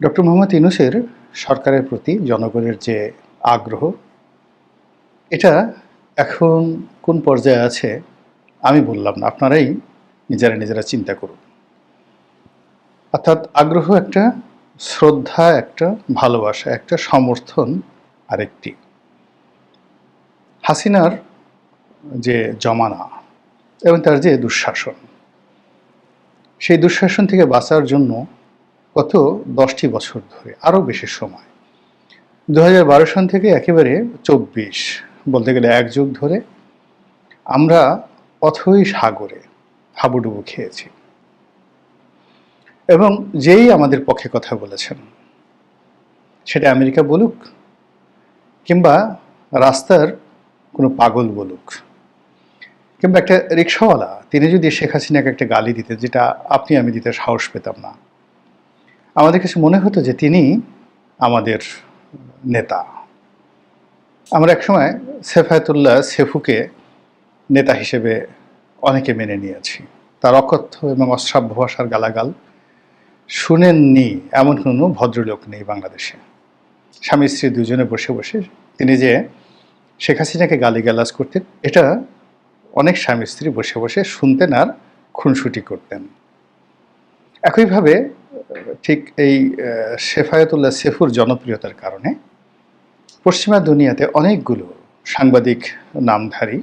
Doctor Mohammad ইউনূসের সরকারের প্রতি জনগণের যে আগ্রহ, এটা এখন কোন পর্যায়ে আছে আমি বললাম না, আপনারাই নিজেরা চিন্তা করুন। অর্থাৎ আগ্রহ একটা, শ্রদ্ধা একটা, ভালোবাসা একটা, সমর্থন আরেকটি। হাসিনার যে জমানা এবং তার যে দুঃশাসন, সেই দুঃশাসন থেকে বাঁচার জন্য গত 10টি বছর ধরে, আরও বেশি সময়, 2012 সন থেকে একেবারে 24 বলতে গেলে এক যুগ ধরে আমরা অথই সাগরে হাবুডুবু খেয়েছি। এবং যেই আমাদের পক্ষে কথা বলেছেন, সেটা আমেরিকা বলুক কিংবা রাস্তার কোনো পাগল বলুক কিংবা একটা রিক্সাওয়ালা, তিনি যদি শেখ হাসিনাকে একটা গালি দিতেন, যেটা আপনি আমি দিতে সাহস পেতাম না, আমাদের কাছে মনে হতো যে তিনি আমাদের নেতা। আমরা একসময় সেফায়েতুল্লাহ সেফুকে নেতা হিসেবে অনেকে মেনে নিয়েছি। তার অকথ্য এবং অশ্রাব্য ভাষার গালাগাল শুনেননি এমন কোনো ভদ্রলোক নেই বাংলাদেশে। স্বামী স্ত্রী দুজনে বসে বসে তিনি যে শেখ হাসিনাকে গালিগালাজ করতেন, এটা অনেক স্বামী স্ত্রী বসে বসে শুনতেন আর খুনসুটি করতেন। একইভাবে ঠিক এই সেফায়েতুল্লাহ সেফুর জনপ্রিয়তার কারণে পশ্চিমা দুনিয়াতে অনেকগুলো সাংবাদিক নামধারী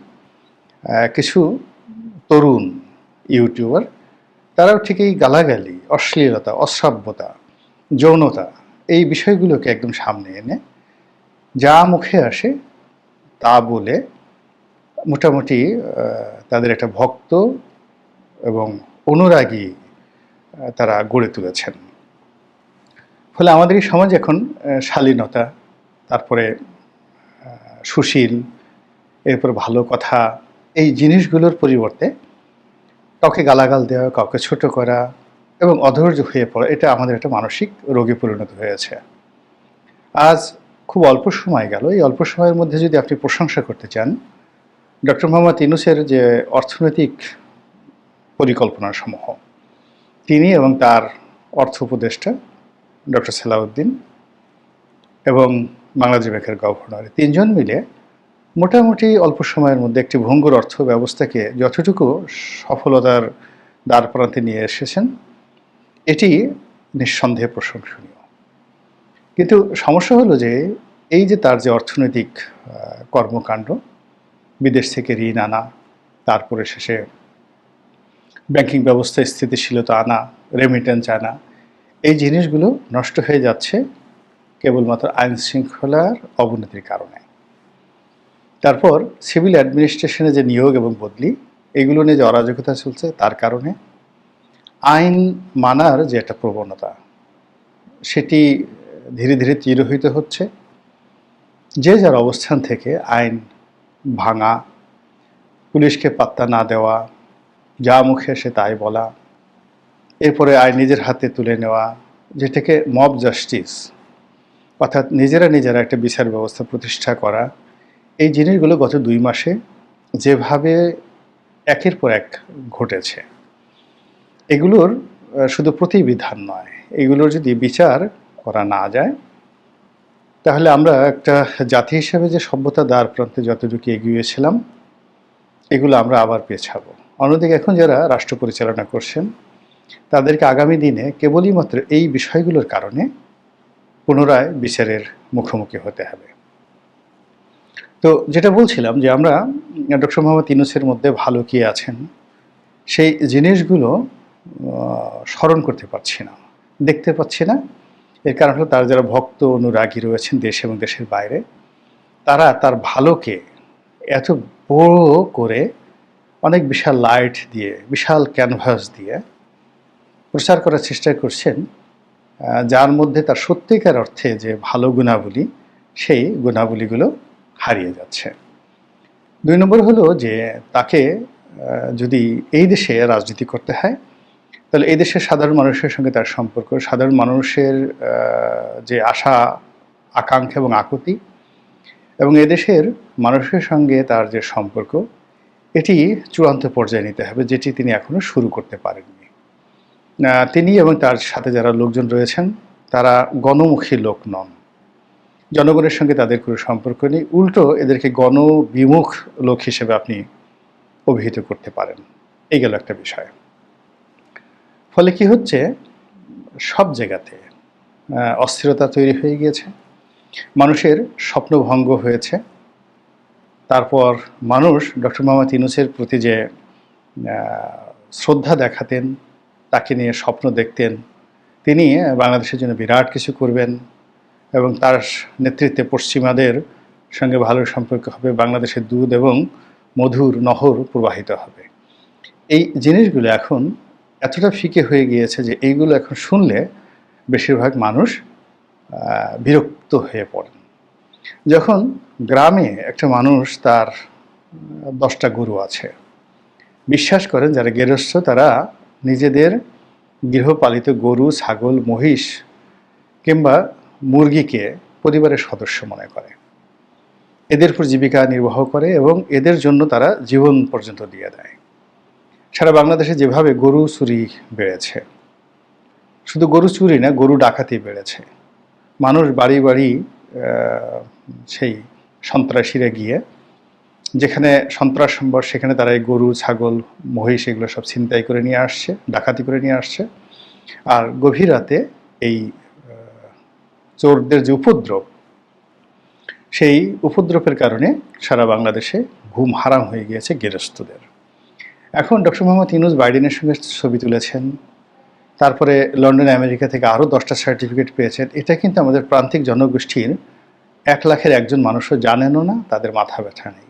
কিছু তরুণ ইউটিউবার, তারাও ঠিক এই গালাগালি, অশ্লীলতা, অশ্রাব্যতা, যৌনতা, এই বিষয়গুলোকে একদম সামনে এনে যা মুখে আসে তা বলে মোটামুটি তাদের একটা ভক্ত এবং অনুরাগী তারা গড়ে তুলেছেন। ফলে আমাদের এই সমাজ এখন শালীনতা, তারপরে সুশীল, এরপর ভালো কথা, এই জিনিসগুলোর পরিবর্তে কাউকে গালাগাল দেওয়া, কাউকে ছোট করা এবং অধৈর্য হয়ে পড়া, এটা আমাদের একটা মানসিক রোগে পরিণত হয়েছে। আজ খুব অল্প সময় গেল, এই অল্প সময়ের মধ্যে যদি আপনি প্রশংসা করতে চান ডক্টর মোহাম্মদ ইউনূসের যে অর্থনৈতিক পরিকল্পনাসমূহ, তিনি এবং তার অর্থ উপদেষ্টা ডক্টর সালাউদ্দিন এবং বাংলাদেশ ব্যাংকের গভর্নর, তিনজন মিলে মোটামুটি অল্প সময়ের মধ্যে একটি ভঙ্গুর অর্থ ব্যবস্থাকে যতটুকু সফলতার দ্বার প্রান্তে নিয়ে এসেছেন, এটি নিঃসন্দেহে প্রশংসনীয়। কিন্তু সমস্যা হলো যে এই যে তার যে অর্থনৈতিক কর্মকাণ্ড, বিদেশ থেকে ঋণ আনা, তারপরে শেষে ব্যাংকিং ব্যবস্থায় স্থিতিশীলতা আনা, রেমিটেন্স আনা, এই জিনিসগুলো নষ্ট হয়ে যাচ্ছে কেবলমাত্র আইন শৃঙ্খলার অবনতির কারণে। তারপর সিভিল অ্যাডমিনিস্ট্রেশনে যে নিয়োগ এবং বদলি, এগুলো নিয়ে যে অরাজকতা চলছে তার কারণে, আইন মানার যে একটা প্রবণতা, সেটি ধীরে ধীরে তিরোহিত হচ্ছে। যে যার অবস্থান থেকে আইন ভাঙা, পুলিশকে পাত্তা না দেওয়া, যা মুখে এসে তাই বলা, এরপরে আইন নিজের হাতে তুলে নেওয়া, যেটাকে মব জাস্টিস, অর্থাৎ নিজেরা একটা বিচার ব্যবস্থা প্রতিষ্ঠা করা, এই জিনিসগুলো গত 2 মাসে যেভাবে একের পর এক ঘটেছে, এগুলোর শুধু প্রতিবিধান নয়, এগুলোর যদি বিচার করা না যায়, তাহলে আমরা একটা জাতি হিসেবে যে সভ্যতা দ্বার প্রান্তে যতটুকু এগিয়েছিলাম, এগুলো আমরা আবার পেছাবো। অন্যদিকে এখন যারা রাষ্ট্র পরিচালনা করছেন, তাদেরকে আগামী দিনে কেবলই মাত্র এই বিষয়গুলোর কারণে পুনরায় বিচারের মুখোমুখি হতে হবে। তো যেটা বলছিলাম যে আমরা ডক্টর মোহাম্মদ ইউনূসের মধ্যে ভালো কি আছেন, সেই জিনিসগুলো স্মরণ করতে পারছি না, দেখতে পাচ্ছি না। এর কারণ হলো তার যারা ভক্ত অনুরাগী রয়েছেন দেশে এবং দেশের বাইরে, তারা তার ভালোকে এত বড় করে অনেক বিশাল লাইট দিয়ে, বিশাল ক্যানভাস দিয়ে প্রচার করার চেষ্টা করছেন, যার মধ্যে তার সত্যিকার অর্থে যে ভালো গুণাবলী, সেই গুণাবলীগুলো হারিয়ে যাচ্ছে। 2 নম্বর হলো যে তাকে যদি এই দেশে রাজনীতি করতে হয়, তাহলে এই দেশের সাধারণ মানুষের সঙ্গে তার সম্পর্ক, সাধারণ মানুষের যে আশা আকাঙ্ক্ষা এবং আকুতি, এবং এদেশের মানুষের সঙ্গে তার যে সম্পর্ক, এটি চূড়ান্ত পর্যায়ে নিতে হবে, যেটি তিনি এখনও শুরু করতে পারেননি। তিনি এবং তার সাথে যারা লোকজন রয়েছেন, তারা গণমুখী লোক নন, জনগণের সঙ্গে তাদের কোনো সম্পর্ক নেই, উল্টো এদেরকে গণবিমুখ লোক হিসেবে আপনি অভিহিত করতে পারেন। এই গেল একটা বিষয়। ফলে কি হচ্ছে, সব জায়গাতে অস্থিরতা তৈরি হয়ে গিয়েছে, মানুষের স্বপ্নভঙ্গ হয়েছে। তারপর মানুষ ডক্টর মোহাম্মদ ইউনূসের প্রতি যে শ্রদ্ধা দেখাতেন, তাকে নিয়ে স্বপ্ন দেখতেন, তিনি বাংলাদেশের জন্য বিরাট কিছু করবেন এবং তার নেতৃত্বে পশ্চিমাদের সঙ্গে ভালো সম্পর্ক হবে, বাংলাদেশের দুধ এবং মধুর নহর প্রবাহিত হবে। এই জিনিসগুলো এখন এতটা ফিকে হয়ে গিয়েছে যে এইগুলো এখন শুনলে বেশিরভাগ মানুষ বিরক্ত হয়ে পড়েন। যখন গ্রামে একটা মানুষ তার 10টা গরু আছে, বিশ্বাস করেন যারা গেরস্থ তারা নিজেদের গৃহপালিত গরু, ছাগল, মহিষ কিংবা মুরগিকে পরিবারের সদস্য মনে করে, এদের উপর জীবিকা নির্বাহ করে এবং এদের জন্য তারা জীবন পর্যন্ত দিয়ে দেয়। সারা বাংলাদেশে যেভাবে গরু চুরি বেড়েছে, শুধু গরু চুরি না, গরু ডাকাতি বেড়েছে। মানুষ বাড়ি বাড়ি সেই সন্ত্রাসীরা গিয়ে যেখানে সন্ত্রাস সম্ভব সেখানে তারা এই গরু, ছাগল, মহিষ এগুলো সব ছিনতাই করে নিয়ে আসছে, ডাকাতি করে নিয়ে আসছে। আর গভীর রাতে এই চোরদের যে উপদ্রব, সেই উপদ্রবের কারণে সারা বাংলাদেশে ঘুম হারাম হয়ে গিয়েছে গৃহস্থদের। এখন ডক্টর মোহাম্মদ ইউনূস বাইডেনের সঙ্গে ছবি তুলেছেন, তারপরে লন্ডনে আমেরিকা থেকে আরও 10টা সার্টিফিকেট পেয়েছেন। এটা কিন্তু আমাদের প্রান্তিক জনগোষ্ঠীর 1 লাখের একজন মানুষও জানেনও না, তাদের মাথা ব্যথা নেই।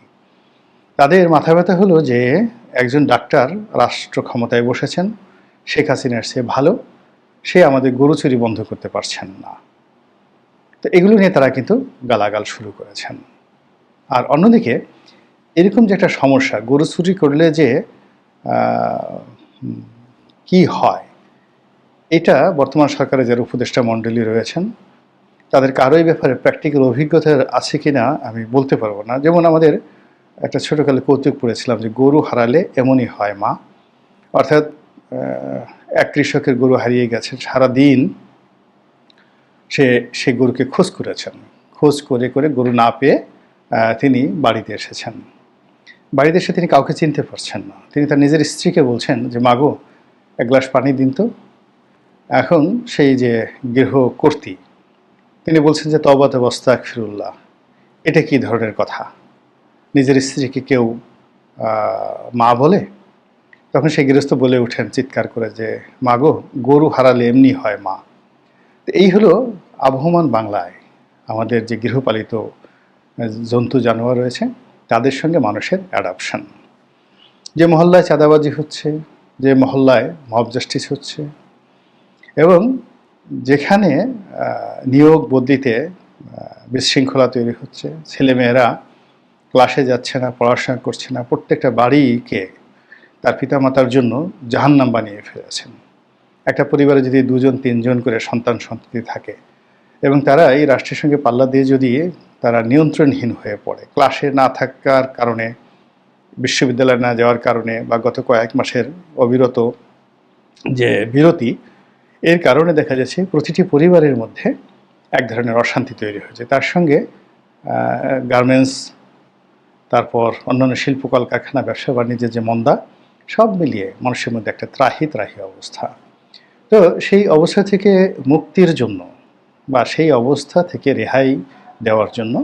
তাদের মাথা ব্যথা হলো যে একজন ডাক্তার রাষ্ট্র ক্ষমতায় বসেছেন, শেখ হাসিনার চেয়ে ভালো, সে আমাদের গরু চুরি বন্ধ করতে পারছেন না। তো এগুলো নিয়ে তারা কিন্তু গালাগাল শুরু করেছেন। আর অন্যদিকে এরকম যে একটা সমস্যা, গরু চুরি করলে যে কি হয়, এটা বর্তমান সরকারের যারা উপদেষ্টা মণ্ডলী রয়েছেন তাদের কারোই ব্যাপারে প্র্যাকটিক্যাল অভিজ্ঞতা আছে কিনা আমি বলতে পারবো না। যেমন আমাদের একটা ছোটোকালে কৌতুক পড়েছিলাম যে গরু হারালে এমনই হয় মা, অর্থাৎ এক কৃষকের গরু হারিয়ে গেছে, সারাদিন সে গরুকে খোঁজ করেছেন, খোঁজ করে করে গরু না পেয়ে তিনি বাড়িতে এসেছেন। বাড়িতে এসে তিনি কাউকে চিনতে পারছেন না। তিনি তার নিজের স্ত্রীকে বলছেন যে মাগো 1 গ্লাস পানি দিন তো। এখন সেই যে গৃহকর্ত্রী তিনি বলছেন যে তওবা তওবা আস্তাগফিরুল্লাহ, এটা কি ধরনের কথা, নিজের স্ত্রীকে কেউ মা বলে? তখন সেই গৃহস্থ বলে ওঠেন চিৎকার করে যে মাগো গরু হারালে এমনি হয় মা। এই হলো আবহমান বাংলায় আমাদের যে গৃহপালিত জন্তু জানোয়ার রয়েছে তাদের সঙ্গে মানুষের অ্যাডাপশন। যে মহল্লায় চাঁদাবাজি হচ্ছে, যে মহল্লায় মব জাস্টিস হচ্ছে, এবং যেখানে নিয়োগ বদলিতে বিশৃঙ্খলা তৈরি হচ্ছে, ছেলেমেয়েরা ক্লাসে যাচ্ছে না, পড়াশোনা করছে না, প্রত্যেকটা বাড়িকে তার পিতামাতার জন্য জাহান্নাম বানিয়ে ফেলেছেন। একটা পরিবারে যদি 2-3 করে সন্তান-সন্ততি থাকে এবং তারা এই রাষ্ট্রের সঙ্গে পাল্লা দিয়ে যদি তারা নিয়ন্ত্রণহীন হয়ে পড়ে, ক্লাসে না থাকার কারণে, বিশ্ববিদ্যালয়ে না যাওয়ার কারণে বা গত কয়েক মাসের অবিরত যে বিরতি, এর কারণে দেখা যাচ্ছে প্রতিটি পরিবারের মধ্যে এক ধরনের অশান্তি তৈরি হয়েছে। তার সঙ্গে গার্মেন্টস, তারপর অন্যান্য শিল্প কলকারখানা, ব্যবসা বাণিজ্যের যে মন্দা, সব মিলিয়ে মানুষের মধ্যে একটা ত্রাহি অবস্থা। তো সেই অবস্থা থেকে মুক্তির জন্য বা সেই অবস্থা থেকে রেহাই দেওয়ার জন্য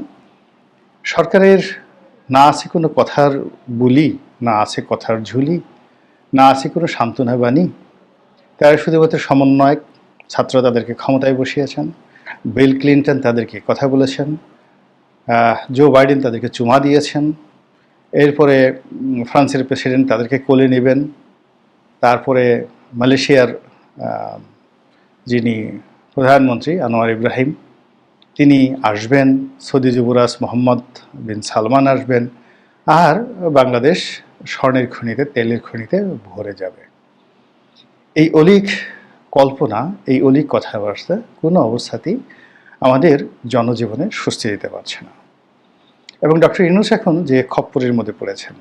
সরকারের না আছে কোনো কথার বুলি, না আছে কথার ঝুলি, না আছে কোনো সান্ত্বনা বাণী। তারা শুধুমাত্র সমন্বয়ক, ছাত্র তাদেরকে ক্ষমতায় বসিয়েছেন, বিল ক্লিন্টন তাদেরকে কথা বলেছেন, জো বাইডেন তাদেরকে চুমা দিয়েছেন, এরপরে ফ্রান্সের প্রেসিডেন্ট তাদেরকে কোলে নেবেন, তারপরে মালয়েশিয়ার যিনি প্রধানমন্ত্রী আনোয়ার ইব্রাহিম তিনি আসবেন, সৌদি যুবরাজ মোহাম্মদ বিন সালমান আসবেন, আর বাংলাদেশ স্বর্ণের খনিতে, তেলের খনিতে ভরে যাবে। এই অলীক কল্পনা, এই অলীক কথাবার্তা কোনো অবস্থাতেই আমাদের জনজীবনে স্বস্তি দিতে পারছে না। এবং ডক্টর ইউনূস এখন যে খপ্পরের মধ্যে পড়েছেন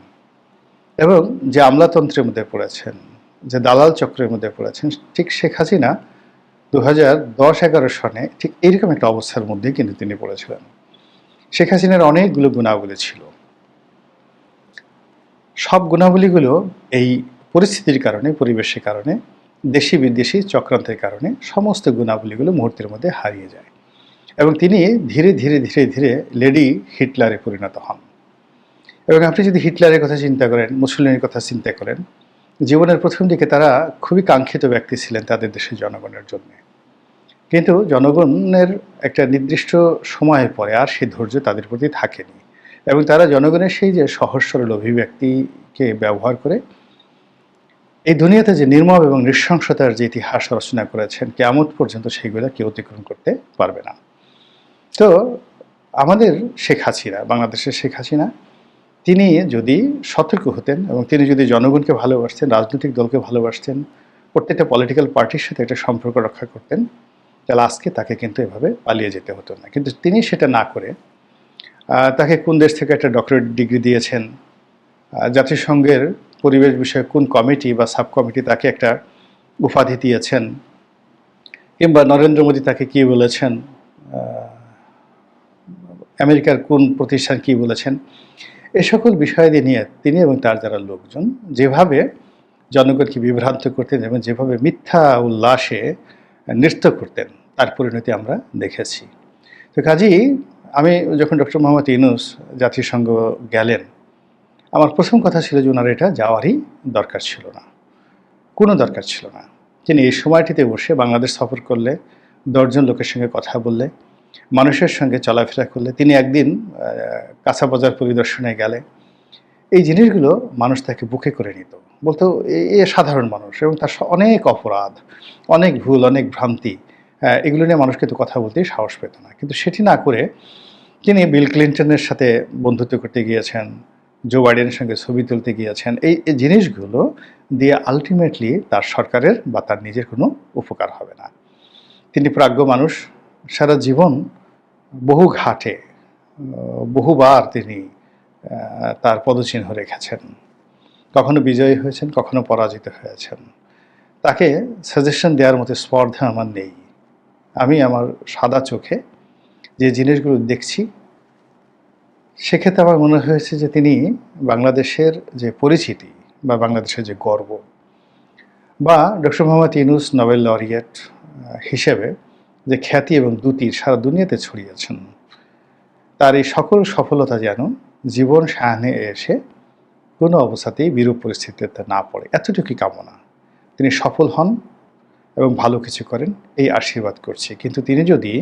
এবং যে আমলাতন্ত্রের মধ্যে পড়েছেন, যে দালাল চক্রের মধ্যে পড়েছেন, ঠিক শেখ হাসিনা 2010-11 সনে ঠিক এইরকম একটা অবস্থার মধ্যে কিন্তু তিনি পড়েছিলেন। শেখ হাসিনার অনেকগুলো গুণাবলী ছিল। সব গুণাবলীগুলো এই পরিস্থিতির কারণে, পরিবেশের কারণে, দেশি বিদেশি চক্রান্তের কারণে সমস্ত গুণাবলীগুলো মুহূর্তের মধ্যে হারিয়ে যায় এবং তিনি ধীরে ধীরে ধীরে ধীরে লেডি হিটলারে পরিণত হন। এবং আপনি যদি হিটলারের কথা চিন্তা করেন, মুসলিনের কথা চিন্তা করেন, জীবনের প্রথম দিকে তারা খুবই কাঙ্ক্ষিত ব্যক্তি ছিলেন তাদের দেশের জনগণের জন্য। কিন্তু জনগণের একটা নির্দিষ্ট সময়ের পরে আর সেই ধৈর্য তাদের প্রতি থাকেনি এবং তারা জনগণের সেই যে সহজ সরল অভিব্যক্তিকে ব্যবহার করে এই দুনিয়াতে যে নির্মম এবং নৃশংসতার যে ইতিহাস রচনা করেছেন, কিয়ামত পর্যন্ত সেইগুলো কেউ অতিক্রম করতে পারবে না। তো আমাদের শেখ হাসিনা, বাংলাদেশের শেখ হাসিনা, তিনি যদি সতর্ক হতেন এবং তিনি যদি জনগণকে ভালোবাসতেন, রাজনৈতিক দলকে ভালোবাসতেন, প্রত্যেকটা পলিটিক্যাল পার্টির সাথে একটা সম্পর্ক রক্ষা করতেন, তাহলে আজকে তাকে কিন্তু এভাবে পালিয়ে যেতে হতো না। কিন্তু তিনি সেটা না করে তাকে কোন দেশ থেকে একটা ডক্টরেট ডিগ্রি দিয়েছেন, জাতিসংঘের পরিবেশ বিষয়ক কোন কমিটি বা সাব কমিটি তাকে একটা উপাধি দিয়েছেন, কিংবা নরেন্দ্র মোদী তাকে কী বলেছেন, আমেরিকার কোন প্রতিষ্ঠান কী বলেছেন, এ সকল বিষয়াদি নিয়ে তিনি এবং তার যারা লোকজন যেভাবে জনগণকে বিভ্রান্ত করতেন এবং যেভাবে মিথ্যা উল্লাসে নৃত্য করতেন, তার পরিণতি আমরা দেখেছি। তো কাজেই আমি যখন ডক্টর মোহাম্মদ ইউনূস জাতিসংঘ গেলেন, আমার প্রথম কথা ছিল যে ওনার এটা যাওয়ারই দরকার ছিল না, কোনো দরকার ছিল না। তিনি এই সময়টিতে বসে বাংলাদেশ সফর করলে, 10 জন লোকের সঙ্গে কথা বললে, মানুষের সঙ্গে চলাফেরা করলে, তিনি একদিন কাঁচা বাজার পরিদর্শনে গেলে, এই জিনিসগুলো মানুষ তাকে বুকে করে নিত, বলতো এ সাধারণ মানুষ এবং তার অনেক অপরাধ, অনেক ভুল, অনেক ভ্রান্তি, এগুলো নিয়ে মানুষ কিন্তু কথা বলতেই সাহস পেত না। কিন্তু সেটি না করে তিনি বিল ক্লিন্টনের সাথে বন্ধুত্ব করতে গিয়েছেন, জো বাইডেনের সঙ্গে ছবি তুলতে গিয়েছেন। এই জিনিসগুলো দিয়ে আলটিমেটলি তার সরকারের বা তার নিজের কোনো উপকার হবে না। তিনি প্রাজ্ঞ মানুষ, সারা জীবন বহু ঘাটে বহুবার তিনি তার পদচিহ্ন রেখেছেন, কখনো বিজয়ী হয়েছেন, কখনো পরাজিত হয়েছেন। তাকে সাজেশন দেওয়ার মতো স্পর্ধা আমার নেই। আমি আমার সাদা চোখে যে জিনিসগুলো দেখছি, সেক্ষেত্রে আমার মনে হয়েছে যে তিনি বাংলাদেশের যে পরিচিতি বা বাংলাদেশের যে গর্ব, বা doctor Mohammad Yunus Nobel laureate হিসেবে যে খ্যাতি এবং দ্যুতি সারা দুনিয়াতে ছড়িয়েছেন, তার এই সকল সফলতা যেন জীবন সায়াহ্নে এসে কোনো অবস্থাতেই বিরূপ পরিস্থিতিতে না পড়ে, এতটুকুই কামনা। তিনি সফল হন এবং ভালো কিছু করেন, এই আশীর্বাদ করছি। কিন্তু তিনি যদি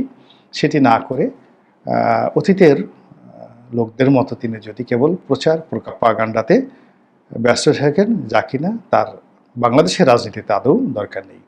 সেটি না করে অতীতের লোকদের মতো তিনি যদি কেবল প্রচার প্রপাগান্ডাতে ব্যস্ত থাকেন, যা কিনা তার বাংলাদেশের রাজনীতিতে আদৌ দরকার নেই।